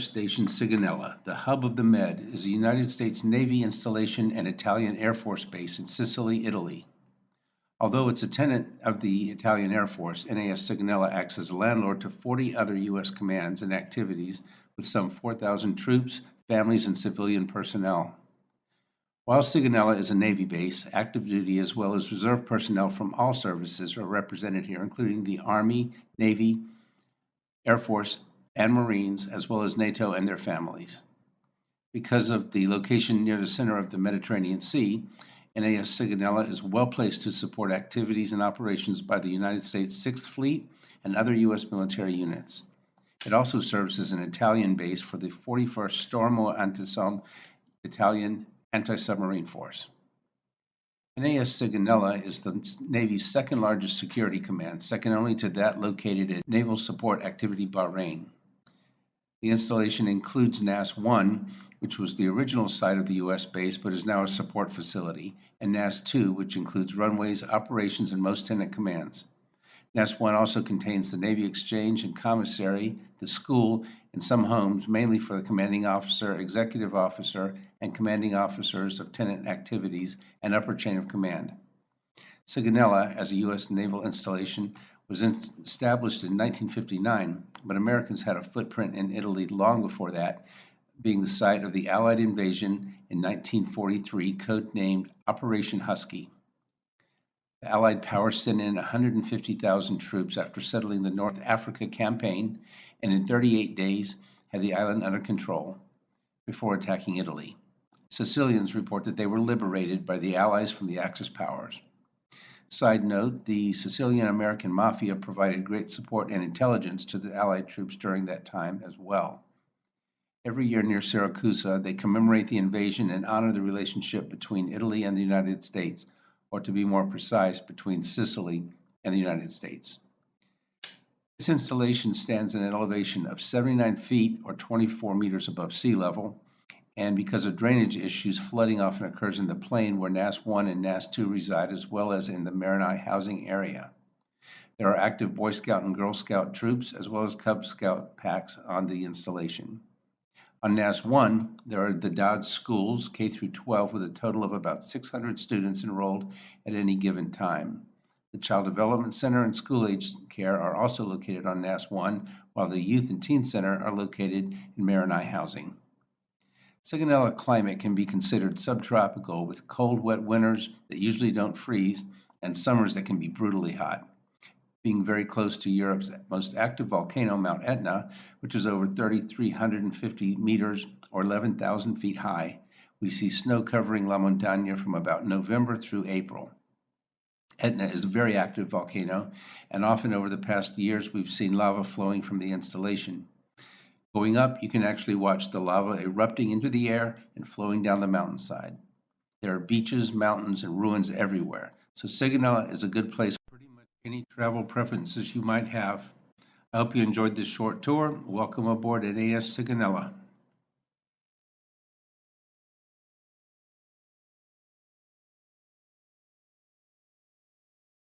Station Sigonella, the hub of the Med, is a United States Navy installation and Italian Air Force base in Sicily, Italy. Although it's a tenant of the Italian Air Force, NAS Sigonella acts as a landlord to 40 other U.S. commands and activities with some 4,000 troops, families, and civilian personnel. While Sigonella is a Navy base, active duty as well as reserve personnel from all services are represented here, including the Army, Navy, Air Force, and Marines, as well as NATO and their families. Because of the location near the center of the Mediterranean Sea, NAS Sigonella is well placed to support activities and operations by the United States 6th Fleet and other U.S. military units. It also serves as an Italian base for the 41st Stormo Antisombre Italian Anti-Submarine Force. NAS Sigonella is the Navy's second largest security command, second only to that located at Naval Support Activity Bahrain. The installation includes NAS-1, which was the original site of the U.S. base but is now a support facility, and NAS-2, which includes runways, operations, and most tenant commands. NAS-1 also contains the Navy Exchange and Commissary, the school, and some homes, mainly for the commanding officer, executive officer, and commanding officers of tenant activities and upper chain of command. Sigonella, as a U.S. naval installation, was established in 1959, but Americans had a footprint in Italy long before that, being the site of the Allied invasion in 1943, codenamed Operation Husky. The Allied powers sent in 150,000 troops after settling the North Africa campaign, and in 38 days had the island under control before attacking Italy. Sicilians report that they were liberated by the Allies from the Axis powers. Side note, the Sicilian American Mafia provided great support and intelligence to the Allied troops during that time as well. Every year near Syracuse, they commemorate the invasion and honor the relationship between Italy and the United States, or to be more precise, between Sicily and the United States. This installation stands at an elevation of 79 feet or 24 meters above sea level, and because of drainage issues, flooding often occurs in the plain where NAS-1 and NAS-2 reside, as well as in the Marini housing area. There are active Boy Scout and Girl Scout troops, as well as Cub Scout packs on the installation. On NAS-1, there are the Dodge schools, K through 12, with a total of about 600 students enrolled at any given time. The Child Development Center and school-age care are also located on NAS-1, while the Youth and Teen Center are located in Marini housing. Sigonella climate can be considered subtropical, with cold, wet winters that usually don't freeze and summers that can be brutally hot. Being very close to Europe's most active volcano, Mount Etna, which is over 3,350 meters or 11,000 feet high, we see snow covering La Montaña from about November through April. Etna is a very active volcano, and often over the past years we've seen lava flowing from the installation. Going up, you can actually watch the lava erupting into the air and flowing down the mountainside. There are beaches, mountains, and ruins everywhere, so Sigonella is a good place for pretty much any travel preferences you might have. I hope you enjoyed this short tour. Welcome aboard NAS Sigonella.